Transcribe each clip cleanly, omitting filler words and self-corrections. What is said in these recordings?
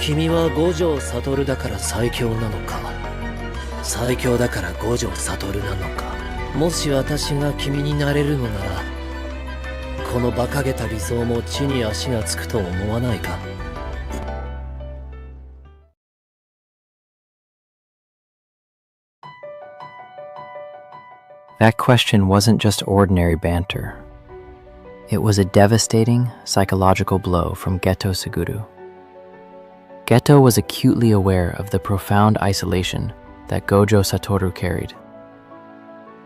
君は五条悟だから最強なのか、最強だから五条悟なのか。もし私が君になれるのなら、この馬鹿げた理想も地に足がつくと思わないか。That question wasn't just ordinary banter. It was a devastating psychological blow from Geto Suguru. Geto was acutely aware of the profound isolation that Gojo Satoru carried.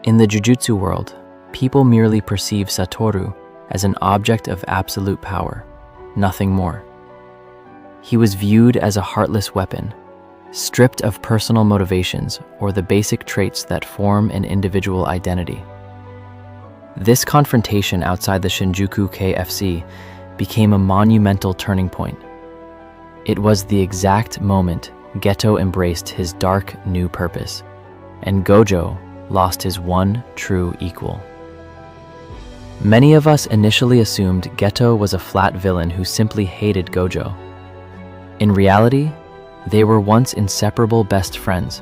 In the Jujutsu world, people merely perceive Satoru as an object of absolute power, nothing more. He was viewed as a heartless weapon, stripped of personal motivations or the basic traits that form an individual identity. This confrontation outside the Shinjuku KFC became a monumental turning point. It was the exact moment Geto embraced his dark new purpose, and Gojo lost his one true equal. Many of us initially assumed Geto was a flat villain who simply hated Gojo. In reality, they were once inseparable best friends,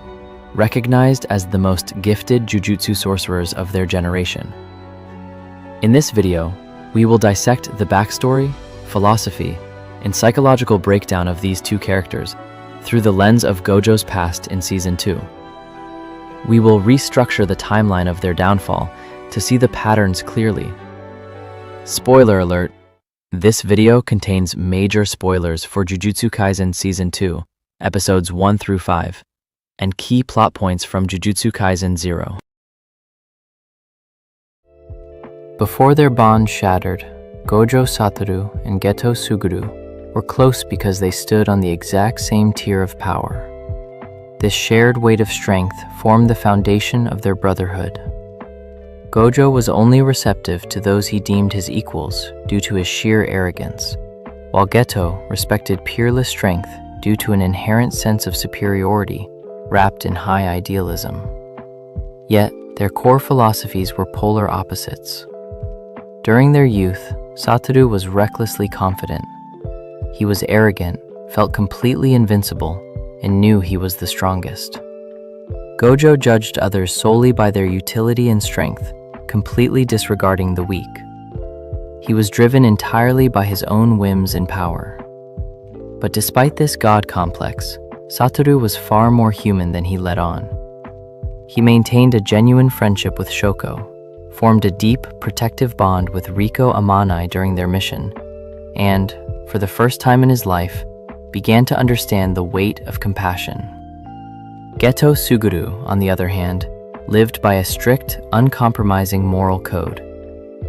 recognized as the most gifted Jujutsu sorcerers of their generation. In this video, we will dissect the backstory, philosophy, and psychological breakdown of these two characters through the lens of Gojo's past in Season 2. We will restructure the timeline of their downfall to see the patterns clearly. Spoiler alert, this video contains major spoilers for Jujutsu Kaisen Season 2, Episodes 1 through 5, and key plot points from Jujutsu Kaisen 0. Before their bond shattered, Gojo Satoru and Geto Suguru were close because they stood on the exact same tier of power. This shared weight of strength formed the foundation of their brotherhood. Gojo was only receptive to those he deemed his equals due to his sheer arrogance, while Geto respected peerless strength due to an inherent sense of superiority wrapped in high idealism. Yet, their core philosophies were polar opposites. During their youth, Satoru was recklessly confident. He was arrogant, felt completely invincible, and knew he was the strongest. Gojo judged others solely by their utility and strength, completely disregarding the weak. He was driven entirely by his own whims and power. But despite this god complex, Satoru was far more human than he let on. He maintained a genuine friendship with Shoko, formed a deep, protective bond with Riko Amanai during their mission, and, for the first time in his life, began to understand the weight of compassion. Geto Suguru, on the other hand, lived by a strict, uncompromising moral code.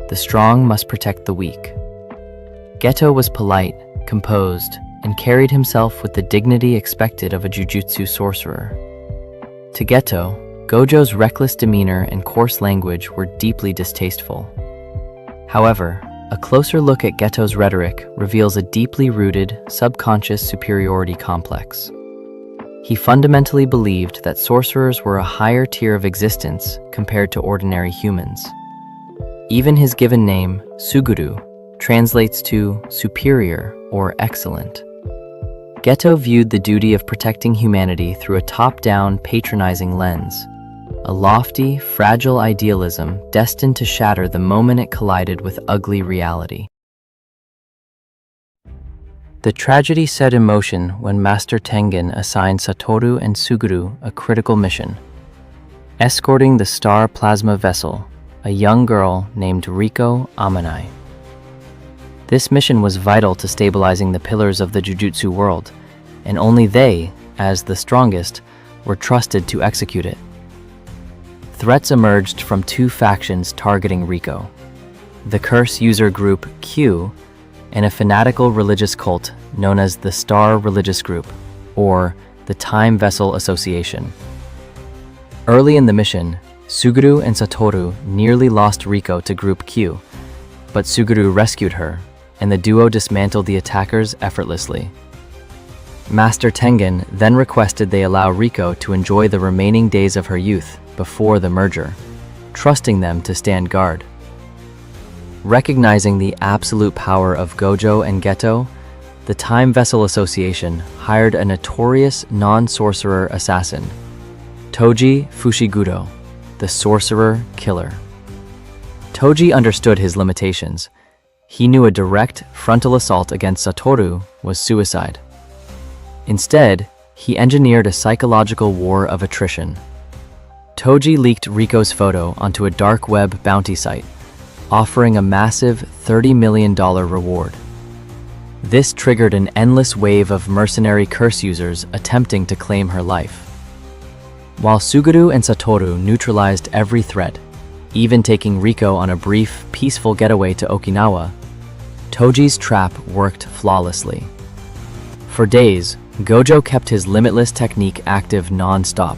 The strong must protect the weak. Geto was polite, composed, and carried himself with the dignity expected of a Jujutsu sorcerer. To Geto, Gojo's reckless demeanor and coarse language were deeply distasteful. However, a closer look at Geto's rhetoric reveals a deeply rooted, subconscious superiority complex. He fundamentally believed that sorcerers were a higher tier of existence compared to ordinary humans. Even his given name, Suguru, translates to superior or excellent. Geto viewed the duty of protecting humanity through a top-down, patronizing lens, a lofty, fragile idealism destined to shatter the moment it collided with ugly reality. The tragedy set in motion when Master Tengen assigned Satoru and Suguru a critical mission, escorting the star plasma vessel, a young girl named Riko Amanai. This mission was vital to stabilizing the pillars of the Jujutsu world, and only they, as the strongest, were trusted to execute it. Threats emerged from two factions targeting Riko: the Curse user group Q and a fanatical religious cult known as the Star Religious Group, or the Time Vessel Association. Early in the mission, Suguru and Satoru nearly lost Riko to Group Q, but Suguru rescued her, and the duo dismantled the attackers effortlessly. Master Tengen then requested they allow Riko to enjoy the remaining days of her youth before the merger, trusting them to stand guard. Recognizing the absolute power of Gojo and Geto, the Time Vessel Association hired a notorious non-sorcerer assassin, Toji Fushiguro, the sorcerer killer. Toji understood his limitations. He knew a direct frontal assault against Satoru was suicide. Instead, he engineered a psychological war of attrition. Toji leaked Riko's photo onto a dark web bounty site, offering a massive $30 million reward. This triggered an endless wave of mercenary curse users attempting to claim her life. While Suguru and Satoru neutralized every threat, even taking Riko on a brief, peaceful getaway to Okinawa, Toji's trap worked flawlessly. For days, Gojo kept his limitless technique active non-stop,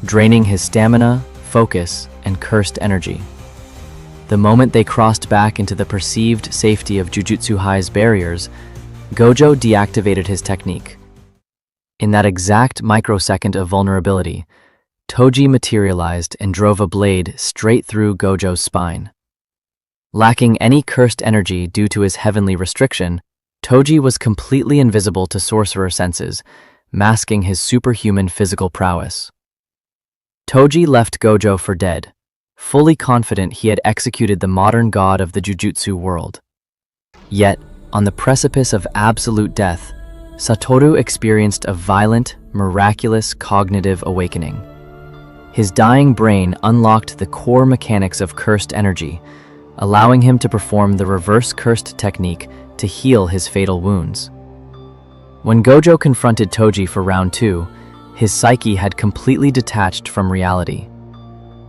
draining his stamina, focus, and cursed energy. The moment they crossed back into the perceived safety of Jujutsu High's barriers, Gojo deactivated his technique. In that exact microsecond of vulnerability, Toji materialized and drove a blade straight through Gojo's spine. Lacking any cursed energy due to his heavenly restriction, Toji was completely invisible to sorcerer senses, masking his superhuman physical prowess. Toji left Gojo for dead, fully confident he had executed the modern god of the Jujutsu world. Yet, on the precipice of absolute death, Satoru experienced a violent, miraculous cognitive awakening. His dying brain unlocked the core mechanics of cursed energy, allowing him to perform the reverse cursed technique to heal his fatal wounds. When Gojo confronted Toji for round 2, his psyche had completely detached from reality.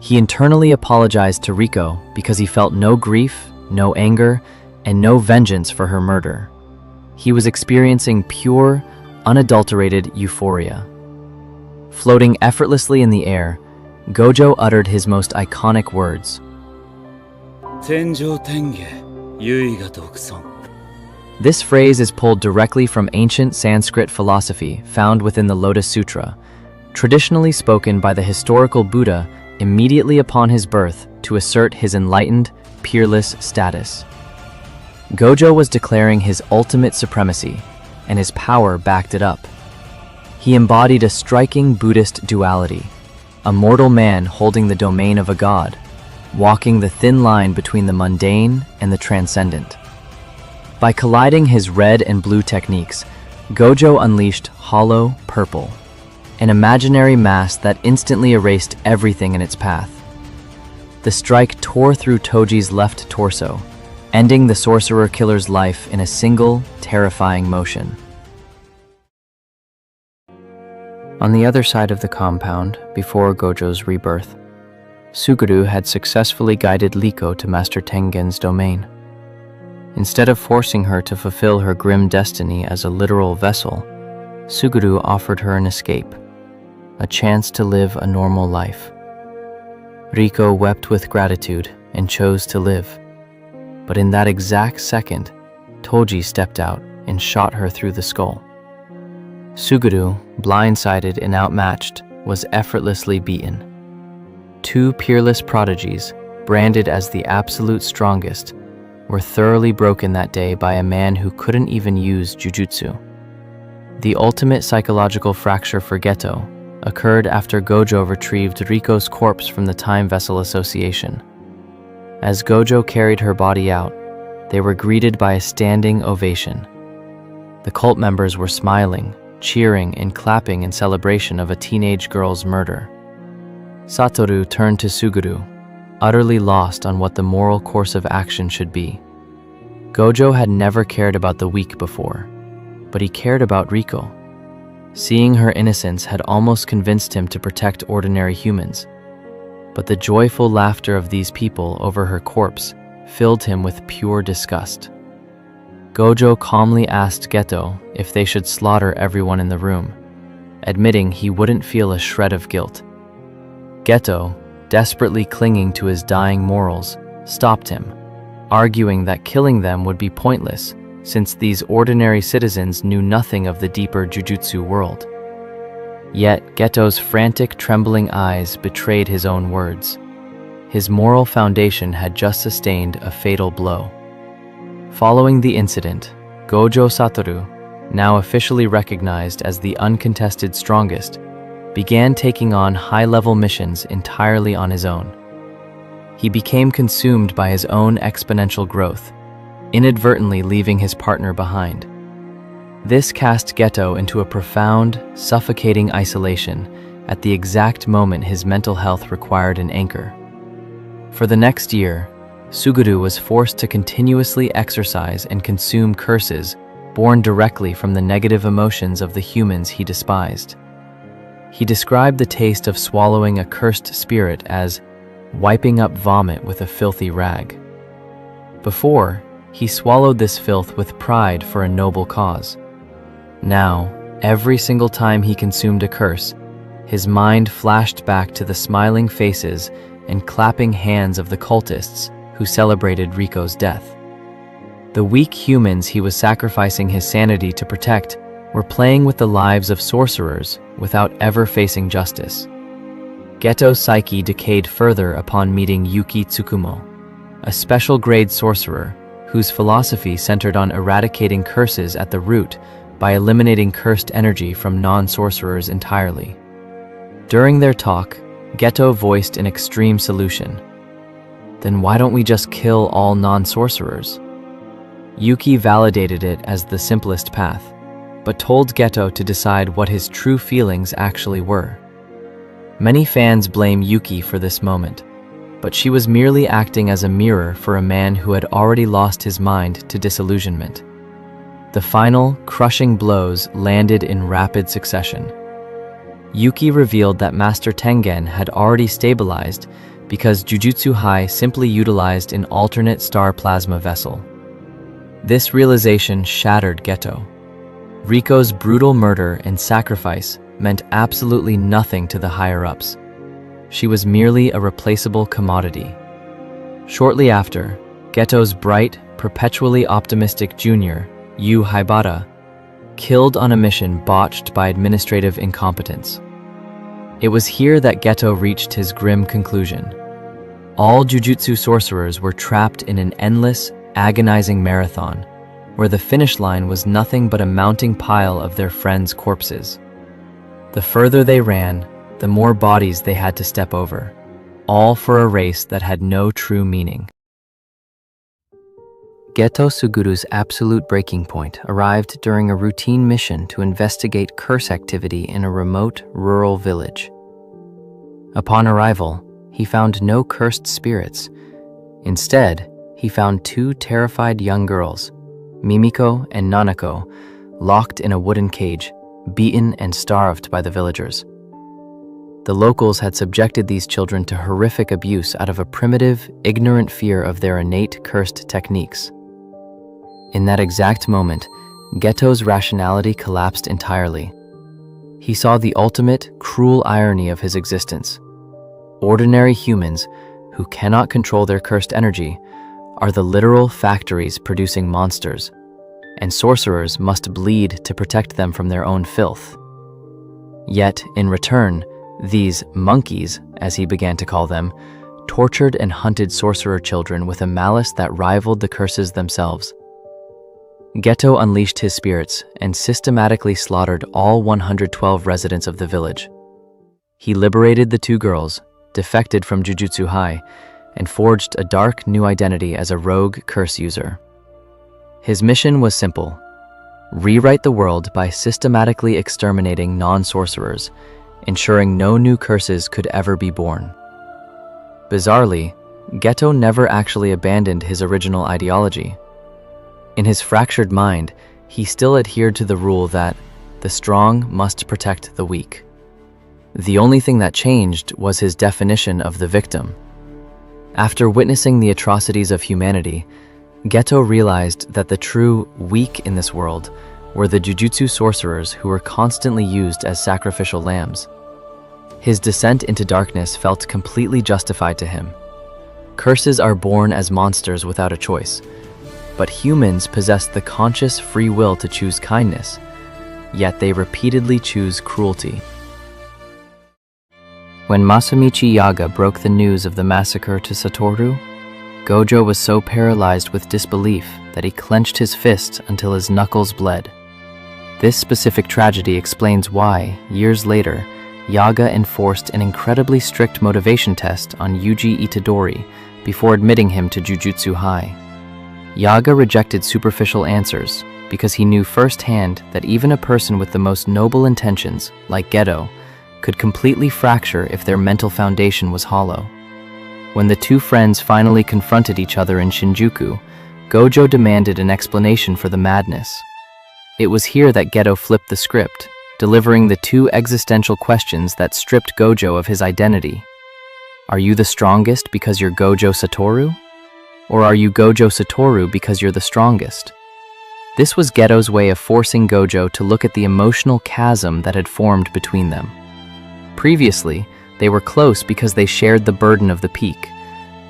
He internally apologized to Riko because he felt no grief, no anger, and no vengeance for her murder. He was experiencing pure, unadulterated euphoria. Floating effortlessly in the air, Gojo uttered his most iconic words. This phrase is pulled directly from ancient Sanskrit philosophy found within the Lotus Sutra, traditionally spoken by the historical Buddha immediately upon his birth to assert his enlightened, peerless status. Gojo was declaring his ultimate supremacy, and his power backed it up. He embodied a striking Buddhist duality, a mortal man holding the domain of a god, walking the thin line between the mundane and the transcendent. By colliding his red and blue techniques, Gojo unleashed hollow purple, an imaginary mass that instantly erased everything in its path. The strike tore through Toji's left torso, ending the sorcerer killer's life in a single, terrifying motion. On the other side of the compound, before Gojo's rebirth, Suguru had successfully guided Liko to Master Tengen's domain. Instead of forcing her to fulfill her grim destiny as a literal vessel, Suguru offered her an escape, a chance to live a normal life. Riko wept with gratitude and chose to live. But in that exact second, Toji stepped out and shot her through the skull. Suguru, blindsided and outmatched, was effortlessly beaten. Two peerless prodigies, branded as the absolute strongest, were thoroughly broken that day by a man who couldn't even use jujutsu. The ultimate psychological fracture for Geto occurred after Gojo retrieved Riko's corpse from the Time Vessel Association. As Gojo carried her body out, they were greeted by a standing ovation. The cult members were smiling, cheering, and clapping in celebration of a teenage girl's murder. Satoru turned to Suguru, utterly lost on what the moral course of action should be. Gojo had never cared about the weak before, but he cared about Riko. Seeing her innocence had almost convinced him to protect ordinary humans, but the joyful laughter of these people over her corpse filled him with pure disgust. Gojo calmly asked Geto if they should slaughter everyone in the room, admitting he wouldn't feel a shred of guilt. Geto, desperately clinging to his dying morals, stopped him, arguing that killing them would be pointless since these ordinary citizens knew nothing of the deeper jujutsu world. Yet Geto's frantic, trembling eyes betrayed his own words. His moral foundation had just sustained a fatal blow. Following the incident, Gojo Satoru, now officially recognized as the uncontested strongest, began taking on high-level missions entirely on his own. He became consumed by his own exponential growth, inadvertently leaving his partner behind. This cast Geto into a profound, suffocating isolation at the exact moment his mental health required an anchor. For the next year, Suguru was forced to continuously exercise and consume curses born directly from the negative emotions of the humans he despised. He described the taste of swallowing a cursed spirit as wiping up vomit with a filthy rag. Before, he swallowed this filth with pride for a noble cause. Now, every single time he consumed a curse, his mind flashed back to the smiling faces and clapping hands of the cultists who celebrated Riko's death. The weak humans he was sacrificing his sanity to protect were playing with the lives of sorcerers without ever facing justice. Geto's psyche decayed further upon meeting Yuki Tsukumo, a special-grade sorcerer whose philosophy centered on eradicating curses at the root by eliminating cursed energy from non-sorcerers entirely. During their talk, Geto voiced an extreme solution. Then why don't we just kill all non-sorcerers? Yuki validated it as the simplest path, but told Geto to decide what his true feelings actually were. Many fans blame Yuki for this moment, but she was merely acting as a mirror for a man who had already lost his mind to disillusionment. The final, crushing blows landed in rapid succession. Yuki revealed that Master Tengen had already stabilized because Jujutsu High simply utilized an alternate star plasma vessel. This realization shattered Geto. Riko's brutal murder and sacrifice meant absolutely nothing to the higher-ups. She was merely a replaceable commodity. Shortly after, Geto's bright, perpetually optimistic junior, Yu Haibara, killed on a mission botched by administrative incompetence. It was here that Geto reached his grim conclusion. All jujutsu sorcerers were trapped in an endless, agonizing marathon, where the finish line was nothing but a mounting pile of their friends' corpses. The further they ran, the more bodies they had to step over, all for a race that had no true meaning. Geto Suguru's absolute breaking point arrived during a routine mission to investigate curse activity in a remote, rural village. Upon arrival, he found no cursed spirits. Instead, he found two terrified young girls, Mimiko and Nanako, locked in a wooden cage, beaten and starved by the villagers. The locals had subjected these children to horrific abuse out of a primitive, ignorant fear of their innate cursed techniques. In that exact moment, Geto's rationality collapsed entirely. He saw the ultimate, cruel irony of his existence. Ordinary humans, who cannot control their cursed energy, are the literal factories producing monsters, and sorcerers must bleed to protect them from their own filth. Yet, in return, these monkeys, as he began to call them, tortured and hunted sorcerer children with a malice that rivaled the curses themselves. Geto unleashed his spirits and systematically slaughtered all 112 residents of the village. He liberated the two girls, defected from Jujutsu High, and forged a dark new identity as a rogue curse user. His mission was simple: rewrite the world by systematically exterminating non-sorcerers, ensuring no new curses could ever be born. Bizarrely, Geto never actually abandoned his original ideology. In his fractured mind, he still adhered to the rule that the strong must protect the weak. The only thing that changed was his definition of the victim. After witnessing the atrocities of humanity, Geto realized that the true weak in this world were the jujutsu sorcerers who were constantly used as sacrificial lambs. His descent into darkness felt completely justified to him. Curses are born as monsters without a choice, but humans possess the conscious free will to choose kindness, yet they repeatedly choose cruelty. When Masamichi Yaga broke the news of the massacre to Satoru, Gojo was so paralyzed with disbelief that he clenched his fist until his knuckles bled. This specific tragedy explains why, years later, Yaga enforced an incredibly strict motivation test on Yuji Itadori before admitting him to Jujutsu High. Yaga rejected superficial answers because he knew firsthand that even a person with the most noble intentions, like Geto, could completely fracture if their mental foundation was hollow. When the two friends finally confronted each other in Shinjuku, Gojo demanded an explanation for the madness. It was here that Geto flipped the script, delivering the two existential questions that stripped Gojo of his identity. Are you the strongest because you're Gojo Satoru? Or are you Gojo Satoru because you're the strongest? This was Geto's way of forcing Gojo to look at the emotional chasm that had formed between them. Previously, they were close because they shared the burden of the peak.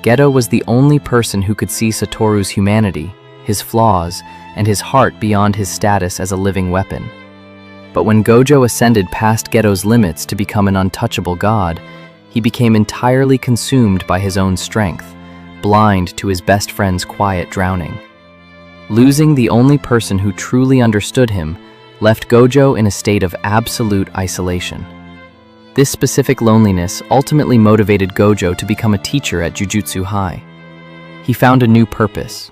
Geto was the only person who could see Satoru's humanity, his flaws, and his heart beyond his status as a living weapon. But when Gojo ascended past Geto's limits to become an untouchable god, he became entirely consumed by his own strength, blind to his best friend's quiet drowning. Losing the only person who truly understood him left Gojo in a state of absolute isolation. This specific loneliness ultimately motivated Gojo to become a teacher at Jujutsu High. He found a new purpose: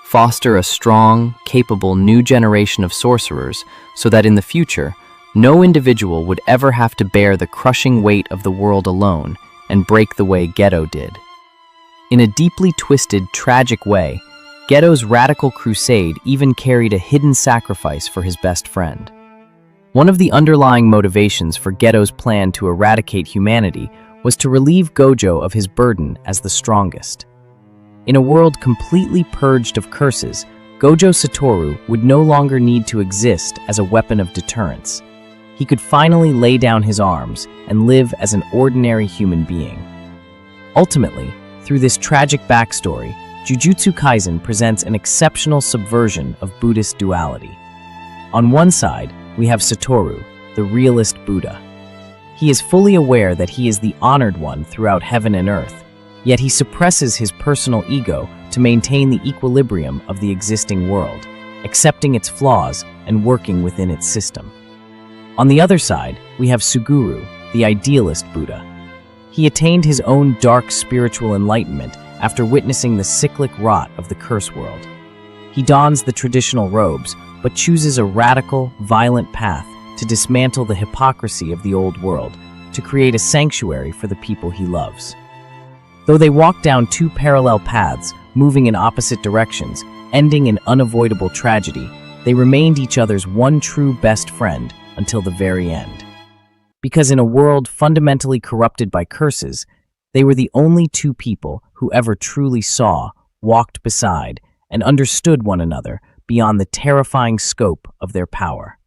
foster a strong, capable new generation of sorcerers so that in the future, no individual would ever have to bear the crushing weight of the world alone and break the way Geto did. In a deeply twisted, tragic way, Geto's radical crusade even carried a hidden sacrifice for his best friend. One of the underlying motivations for Geto's plan to eradicate humanity was to relieve Gojo of his burden as the strongest. In a world completely purged of curses, Gojo Satoru would no longer need to exist as a weapon of deterrence. He could finally lay down his arms and live as an ordinary human being. Ultimately, through this tragic backstory, Jujutsu Kaisen presents an exceptional subversion of Buddhist duality. On one side, we have Satoru, the realist Buddha. He is fully aware that he is the honored one throughout heaven and earth, yet he suppresses his personal ego to maintain the equilibrium of the existing world, accepting its flaws and working within its system. On the other side, we have Suguru, the idealist Buddha. He attained his own dark spiritual enlightenment after witnessing the cyclic rot of the curse world. He dons the traditional robes, but chooses a radical, violent path to dismantle the hypocrisy of the old world, to create a sanctuary for the people he loves. Though they walk down two parallel paths, moving in opposite directions, ending in unavoidable tragedy, they remained each other's one true best friend until the very end. Because in a world fundamentally corrupted by curses, they were the only two people who ever truly saw, walked beside, and understood one another beyond the terrifying scope of their power.